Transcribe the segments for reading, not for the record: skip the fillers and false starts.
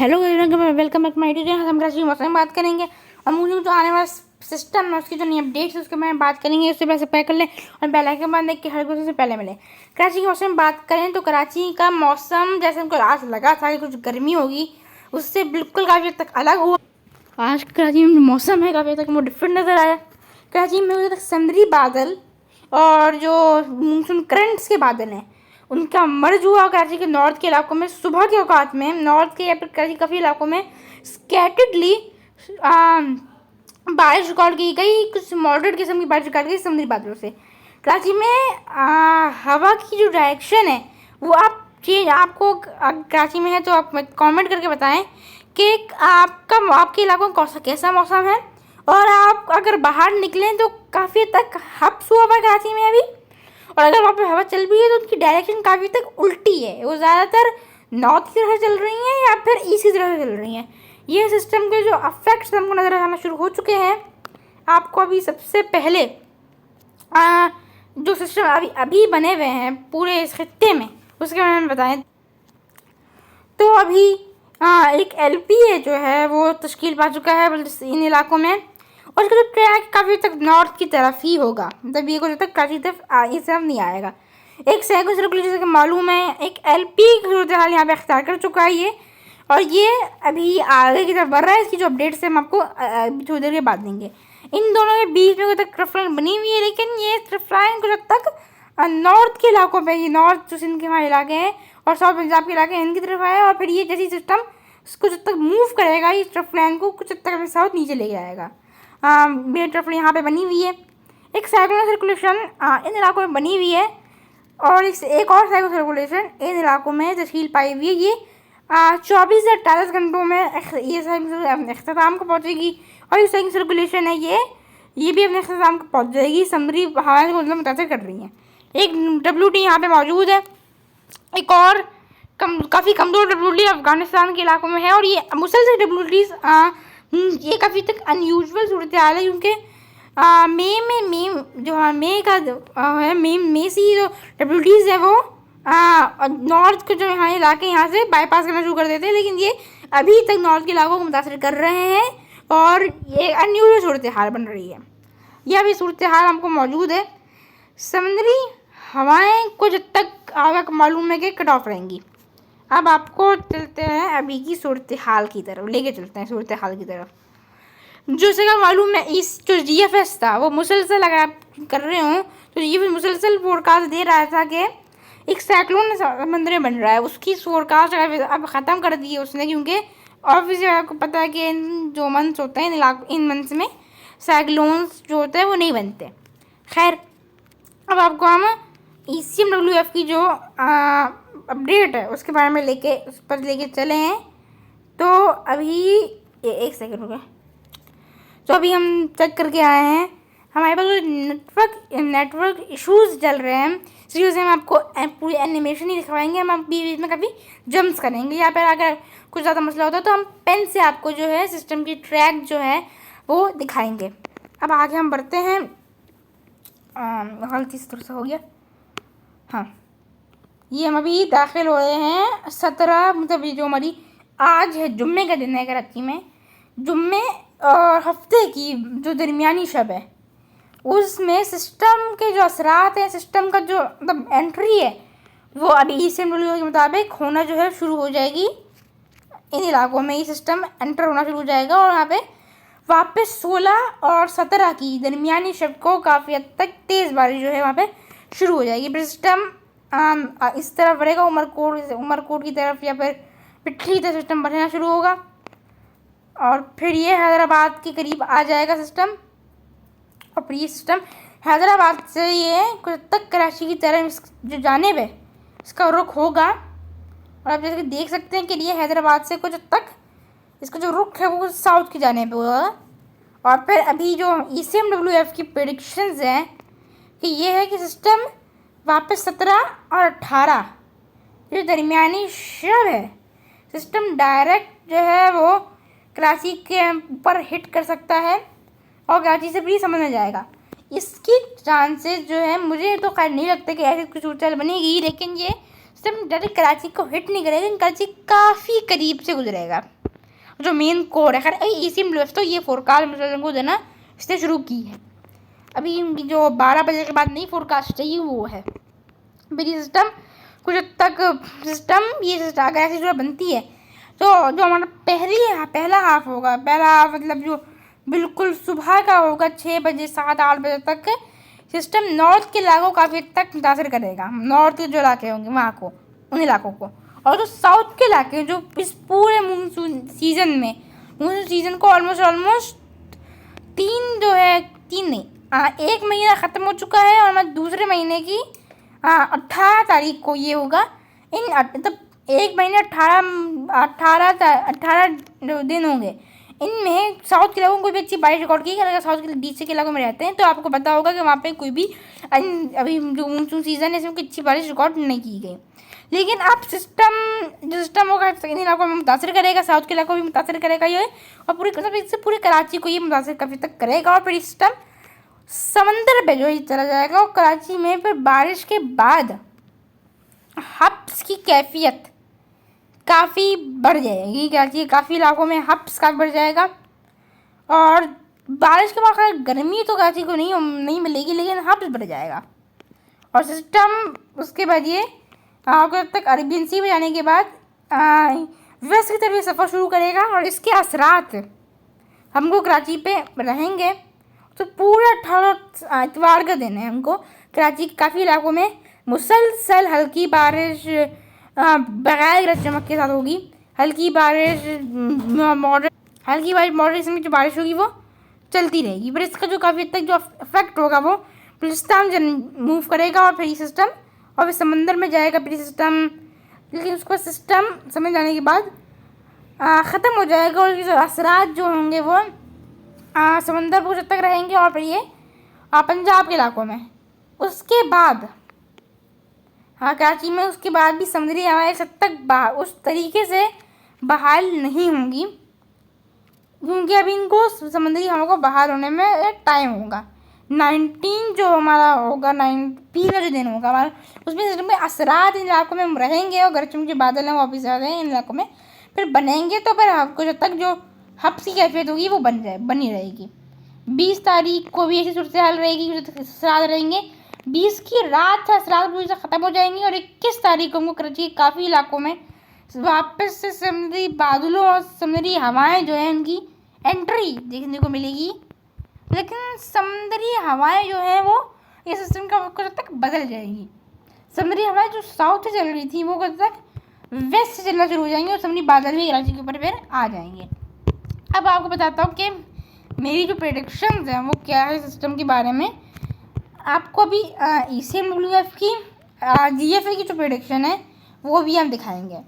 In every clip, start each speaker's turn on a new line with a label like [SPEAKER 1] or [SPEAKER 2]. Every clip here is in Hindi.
[SPEAKER 1] Hello welcome back my video. हम कराची मौसम में बात करेंगे और मुझे जो आने वाला सिस्टम है उसकी जो नई अपडेट्स है उसके बारे में बात करेंगे। उससे पहले सब्सक्राइब कर लें और बेल आइकन बंद देख के हर कुछ से पहले मिले। कराची के मौसम में बात करें तो कराची का मौसम जैसे हमको आज लगा था कि कुछ गर्मी होगी, उससे बिल्कुल काफ़ी हद तक अलग हुआ। आज कराची में जो मौसम है काफ़ी हद तक वो डिफरेंट नज़र आया। कराची में अभी तक समुद्री बादल और जो मानसून करंट्स के बादल हैं उनका मर्ज हुआ कराची के नॉर्थ के इलाकों में। सुबह के औकात में नॉर्थ के या फिर कराची काफ़ी इलाकों में स्कैटर्डली बारिश रिकॉर्ड की गई, कुछ मॉडरेट किस्म की बारिश रिकॉर्ड की समुद्री बादलों से। कराची में हवा की जो डायरेक्शन है वो आप चेंज आपको कराची में है तो आप कमेंट करके बताएं कि आपके इलाकों में कैसा मौसम है। और आप अगर बाहर निकलें तो काफ़ी तक हब्स हुआ हुआ कराची में अभी, और अगर वहाँ पे हवा चल रही है तो उनकी डायरेक्शन काफ़ी तक उल्टी है। वो ज़्यादातर नॉर्थ की तरफ चल रही हैं या फिर ईस्ट की तरफ चल रही हैं। ये सिस्टम के जो अफेक्ट्स हमको नज़र आना शुरू हो चुके हैं। आपको अभी सबसे पहले जो सिस्टम अभी बने हुए हैं पूरे इस खित्ते में उसके बारे में बताएं तो अभी एक LPA जो है वो तश्कील पा चुका है इन इलाकों में, और इसका जो ट्रैक काफ़ी तक नॉर्थ की तरफ ही होगा, मतलब ये कुछ तक काफ़ी तरफ इस तरफ नहीं आएगा। एक साइक्लोन सर्कुलेशन जैसे कि मालूम है एक LP की सूरत हाल यहाँ पे अख्तियार कर चुका है ये, और ये अभी आगे की तरफ बढ़ रहा है। इसकी जो अपडेट्स है हम आपको थोड़ी देर के बाद देंगे। इन दोनों के बीच में कुछ तक ट्रफ लाइन बनी हुई है, लेकिन ये ट्रफ लाइन कुछ तक नॉर्थ के इलाकों पर, ये नॉर्थ जो सिंध के हमारे इलाके हैं और साउथ पंजाब के इलाके इनकी तरफ आया, और फिर ये जैसी सिस्टम कुछ तक मूव करेगा इस ट्रफ लाइन को कुछ तक अपने साउथ नीचे ले जाएगा। बे ट्रफ यहाँ पे बनी हुई है। एक साइक्लोन सर्कुलेशन इन इलाकों में बनी हुई है और एक और साइक्लोन सर्कुलेशन इन इलाकों में तश्कील पाई हुई है। ये 24 से 48 घंटों में ये अख्ताम को पहुँचेगी, और ये साइक्लोन सर्कुलेशन है ये भी अपने अख्ताम को पहुँच जाएगी। समुद्री हवाएं को मतलब मुतासर कर रही हैं। एक WT यहाँ पे मौजूद है, एक और काफ़ी कमज़ोर WT अफगानिस्तान के इलाकों में है, और ये मुसलसल WTs ये काफ़ी तक अनयूजुअल सूरत हाल है, क्योंकि मई से जो WTs है वो नॉर्थ के जो यहाँ इलाके यहाँ से बाईपास करना शुरू कर देते हैं, लेकिन ये अभी तक नॉर्थ के इलाकों को मुतासर कर रहे हैं और ये अनयूजुअल सूरत हाल बन रही है। यह अभी सूरत हाल हमको मौजूद है। समुद्री हवाएं को जब तक आपको मालूम है कि कट ऑफ रहेंगी। अब आपको चलते हैं अभी की सूरत हाल की तरफ, लेके चलते हैं सूरत हाल की तरफ। जैसे का मालूम है इस जो GFS था वो मुसलसल, अगर आप कर रहे हो तो GFS मुसलसल फोरकास्ट दे रहा था कि एक साइक्लोन समुद्र में बन रहा है। उसकी फोरकास्ट अब ख़त्म कर दी है उसने, क्योंकि ऑब्वियसली आपको पता है कि जो मंथ्स होते हैं इन मंथ्स में साइक्लोन्स जो होते हैं वो नहीं बनते। खैर, अब आपको हम ECMWF की जो अपडेट है उसके बारे में उस पर लेके चले हैं। तो अभी एक सेकंड हो गया, तो अभी हम चेक करके आए हैं हमारे पास जो नेटवर्क इश्यूज़ चल रहे हैं। इसी वजह से हम आपको पूरी एनिमेशन ही दिखवाएंगे। हम बीच में कभी जंप्स करेंगे, या फिर अगर कुछ ज़्यादा मसला होता है तो हम पेन से आपको जो है सिस्टम की ट्रैक जो है वो दिखाएंगे। अब आगे हम बढ़ते हैं। गलती से थोड़ा सा हो गया। हाँ, ये हम अभी दाखिल हो रहे हैं 17, मतलब ये जो हमारी आज है जुम्मे का दिन है कराची में। जुम्मे और हफ्ते की जो दरमियानी शब है उसमें सिस्टम के जो असरात हैं, सिस्टम का जो मतलब एंट्री है वो अभी ECMWF के मुताबिक होना जो है शुरू हो जाएगी। इन इलाकों में ये सिस्टम एंटर होना शुरू हो जाएगा, और यहाँ पे वापस 16 और 17 की दरमियानी शब को काफ़ी हद तक तेज़ बारिश जो है वहाँ पे शुरू हो जाएगी। फिर सिस्टम इस तरफ बढ़ेगा, उमरकोट की तरफ या फिर पिछली तरफ सिस्टम बढ़ना शुरू होगा, और फिर ये हैदराबाद के करीब आ जाएगा सिस्टम, और फिर ये सिस्टम हैदराबाद से ये कुछ तक कराची की तरफ जो जानिब है इसका रुख होगा। और आप जैसे कि देख सकते हैं कि ये हैदराबाद से कुछ तक इसका जो रुख है वो साउथ की जानिब होगा। और फिर अभी जो ECMWF की प्रेडिक्शंस हैं कि ये है कि सिस्टम वापस 17 और 18 जो दरमियानी शब है सिस्टम डायरेक्ट जो है वो कराची के ऊपर हिट कर सकता है और कराची से भी समझ में जाएगा। इसकी चांसेस जो है मुझे तो खैर नहीं लगता कि ऐसी कुछ सूरत बनेगी, लेकिन ये सिस्टम डायरेक्ट कराची को हिट नहीं करेगा, लेकिन कराची काफ़ी करीब से गुजरेगा। जो मेन कोर है, खैर इसी में तो ये फोरकास्ट को देना इसने शुरू की है। अभी जो 12 बजे के बाद नई फोरकास्ट चाहिए वो है। मेरी सिस्टम कुछ हद तक ये सिस्टम अगर ऐसी जो बनती है तो जो हमारा पहला हाफ होगा, पहला हाफ मतलब जो बिल्कुल सुबह का होगा 6 बजे 7-8 बजे तक, सिस्टम नॉर्थ के इलाकों को काफ़ी हद तक मुतासर करेगा। नॉर्थ के जो इलाके होंगे वहाँ को, उन इलाकों को, और जो साउथ के इलाके जो इस पूरे मानसून सीज़न को ऑलमोस्ट 1 महीना ख़त्म हो चुका है, और मैं दूसरे महीने की 18 तारीख को ये होगा। मतलब 1 महीने 18 दिन होंगे। इनमें साउथ के इलाकों में कोई भी अच्छी बारिश रिकॉर्ड की, अगर साउथ के डीसी के इलाकों में रहते हैं तो आपको पता होगा कि वहाँ पे कोई भी अभी जो मानसून सीज़न है इसमें कोई अच्छी बारिश रिकॉर्ड नहीं की गई। लेकिन अब सिस्टम होगा इन इलाकों में मुतासर करेगा, साउथ के इलाकों में मुतासर करेगा ये, और पूरे कराची को ये मुतासर काफ़ी तक करेगा। और फिर सिस्टम समंदर पे जो ही चला जाएगा, और कराची में फिर बारिश के बाद हब्स की कैफियत काफ़ी बढ़ जाएगी। कराची के काफ़ी इलाकों में हब्स काफ़ी बढ़ जाएगा, और बारिश के बाद गर्मी तो कराची को नहीं मिलेगी, लेकिन हब्स बढ़ जाएगा। और सिस्टम उसके बाद ये जब तक अरेबियन सी में जाने के बाद वेस्ट की तरफ सफ़र शुरू करेगा, और इसके असरात हमको कराची पे रहेंगे। तो पूरा 18 इतवार का दिन है, हमको कराची के काफ़ी इलाकों में मुसलसल हल्की बारिश बगैर गरज चमक के साथ होगी। हल्की बारिश मॉडरेट में जो बारिश होगी वो चलती रहेगी। पर इसका जो काफ़ी तक जो इफेक्ट होगा वो बलूचिस्तान मूव करेगा, और फिर ये सिस्टम और फिर समंदर में जाएगा फिर सिस्टम। लेकिन उसको सिस्टम समझ जाने के बाद ख़त्म हो जाएगा, और जो असरात जो होंगे वो समंदर पर तक रहेंगे, और फिर ये पंजाब के इलाकों में। उसके बाद कराची में उसके बाद भी समुद्री हवाएं सब तक उस तरीके से बहाल नहीं होंगी, क्योंकि अभी इनको समुद्री हवा को बहाल होने में एक टाइम होगा। 19 जो हमारा होगा 19 का जो दिन होगा हमारा, उसमें सिस्टम में असरात इन इलाकों में रहेंगे, और गरज के बादल हैं वापस आ रहे हैं इन इलाकों में फिर बनेंगे। तो फिर आपको जब तक जो हब्स की कैफियत होगी वो बनी रहेगी। 20 तारीख को भी ऐसी सूरत हाल रहेगी, असरात रहेंगे। 20 की रात से असरात पूरी से ख़त्म हो जाएंगी, और 21 तारीख को कराची के काफ़ी इलाकों में वापस से समुद्री बादलों और समुद्री हवाएं जो है उनकी एंट्री देखने को मिलेगी। लेकिन समुद्री हवाएं जो है वो ये सिस्टम का कुछ तक बदल जाएगी। समुद्री हवाएं जो साउथ से चल रही थी वो कुछ तक वेस्ट से चलना शुरू हो जाएंगे, और समुद्री बादल भी कराची के ऊपर फिर आ जाएंगे। अब आपको बताता हूँ कि मेरी जो प्रेडिक्शंस हैं वो क्या है सिस्टम के बारे में। आपको अभी ECMWF की GFA की जो प्रेडिक्शन है वो भी हम दिखाएंगे।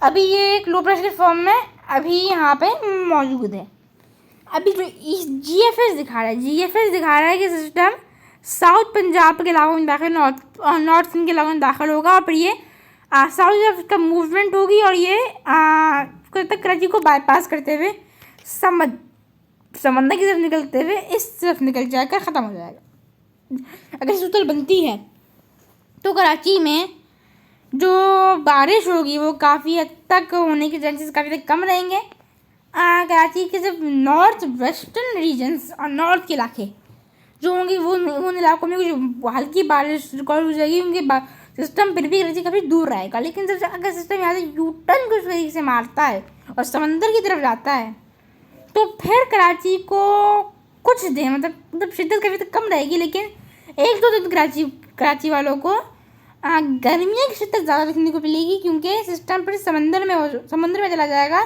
[SPEAKER 1] अभी ये एक लो प्रेशर फॉर्म में अभी यहाँ पे मौजूद है। अभी जो GFS दिखा रहा है कि सिस्टम साउथ पंजाब के इलाकों में दाखिल, नॉर्थ सिंध के इलाकों में दाखिल होगा, और फिर ये साउथ तरफ का मूवमेंट होगी, और ये तक कराची को बाईपास करते हुए समंदर की तरफ निकलते हुए इस तरफ निकल जाकर ख़त्म हो जाएगा। अगर सूतल बनती है तो कराची में जो बारिश होगी वो काफ़ी हद तक होने के चांसेस काफ़ी तक कम रहेंगे। कराची के सिर्फ नॉर्थ वेस्टर्न रीजन्स और नॉर्थ के इलाके जो होंगे वो उन इलाकों में कुछ हल्की बारिश रिकॉर्ड हो जाएगी, क्योंकि सिस्टम फिर भी कराची काफ़ी दूर रहेगा। लेकिन जब अगर सिस्टम यहाँ से यूटर्न कुछ तरीके से मारता है और समंदर की तरफ जाता है तो फिर कराची को कुछ दिन मतलब शिद्दत काफ़ी तक कम रहेगी, लेकिन 1-2 दिन कराची वालों को गर्मियों की शिद्दत ज़्यादा देखने को मिलेगी, क्योंकि सिस्टम फिर समंदर में चला जाएगा,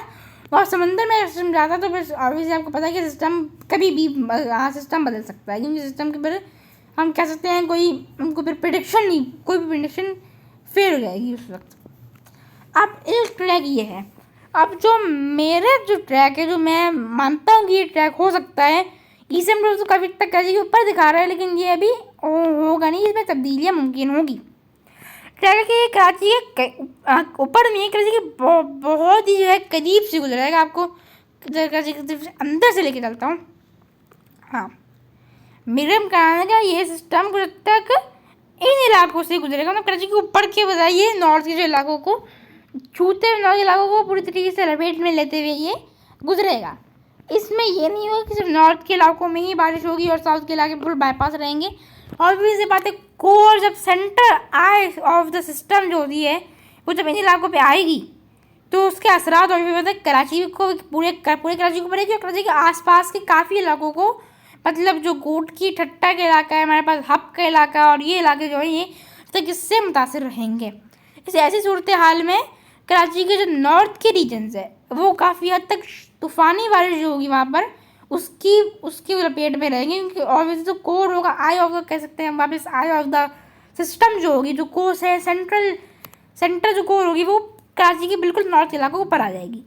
[SPEAKER 1] और समंदर में सिस्टम जाता है तो फिर ऑब्वियसली आपको पता है कि सिस्टम कभी भी सिस्टम बदल सकता है, क्योंकि सिस्टम के फिर हम कह सकते हैं कोई भी प्रेडिक्शन फेल हो जाएगी उस वक्त। अब एक ट्रैक ये है। अब जो मेरा जो ट्रैक है, जो मैं मानता हूँ कि ये ट्रैक हो सकता है, ECMWF तो काफ़ी तक कराची के ऊपर दिखा रहा है, लेकिन ये अभी होगा नहीं, इसमें तब्दीलियाँ मुमकिन होगी। ट्रैक के कराची के ऊपर में कराची के बहुत ही जो है करीब से गुजरेगा। आपको कराची के अंदर से लेके चलता हूँ। हाँ, मेरे कहने का ये सिस्टम कुछ तक इन इलाकों से गुजरेगा। मतलब कराची के ऊपर के बजाय ये नॉर्थ के जो इलाकों को छूते हुए, नॉर्थ इलाकों को पूरी तरीके से लपेट में लेते हुए ये गुजरेगा। इसमें ये नहीं होगा कि सिर्फ नॉर्थ के इलाकों में ही बारिश होगी और साउथ के इलाके बिल्कुल बाईपास रहेंगे। और भी इसी बात है, कोर जब centre I of the system जो होती है वो जब इन इलाकों पे आएगी तो उसके असरात और भी मतलब कराची को पूरे कराची को पड़ेगी और कराची के आसपास के काफ़ी इलाकों को, मतलब जो गोट की ठट्टा का इलाका है, हमारे पास हब का इलाका और ये इलाके जो है ये तक इससे मुतासिर रहेंगे। इस ऐसी सूरत हाल में कराची के जो नॉर्थ के रीजन्स है वो काफ़ी हद तक तूफ़ानी बारिश जो होगी वहाँ पर उसकी लपेट में रहेंगे, क्योंकि ऑब्वियसली जो कोर होगा, आई ऑफ द कह सकते हैं वापस, आई ऑफ द सिस्टम जो होगी, जो कोर्स है सेंटर जो कोर होगी वो कराची के बिल्कुल नॉर्थ इलाकों को ऊपर आ जाएगी।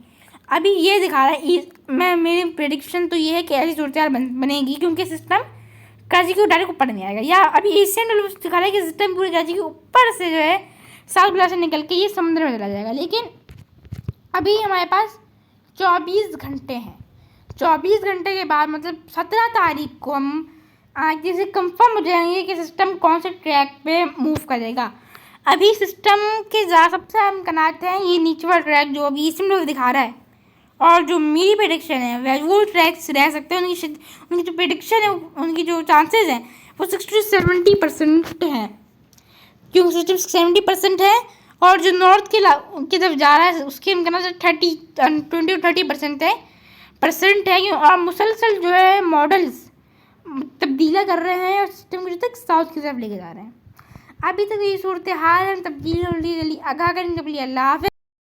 [SPEAKER 1] अभी ये दिखा रहा है, मेरी प्रेडिक्शन तो ये है कि ऐसी सूरत बनेगी क्योंकि सिस्टम कराची के डायरेक्ट ऊपर नहीं आएगा। या अभी ईस्टर्न दिखा रहा है कि सिस्टम पूरी कराची के ऊपर से जो है साउथ ब्लास्ट से निकल के ये समुद्र में चला जाएगा। लेकिन अभी हमारे पास 24 घंटे हैं। 24 घंटे के बाद मतलब 17 तारीख को हम आगे से कंफर्म हो जाएंगे कि सिस्टम कौन से ट्रैक पे मूव करेगा। अभी सिस्टम के सबसे हम कनाते हैं ये नीचवा ट्रैक जो अभी ईस्टर्न दिखा रहा है, और जो मेरी प्रेडिक्शन है वो ट्रैक्स रह सकते हैं। उनकी जो प्रेडिक्शन है, उनकी जो चांसेस हैं वो 60 से 70% हैं। क्यों 60 से 70% है? और जो नॉर्थ की तरफ जा रहा है उसके हम कहना 20-30% है क्यों, और मुसलसल जो है मॉडल्स तब्दीला कर रहे हैं और सिस्टम को तक साउथ की तरफ लेके जा रहे हैं। अभी तक ये सूरत हाल हम तब्दीली आगाह करेंगे। अल्लाह हाफ़िज़।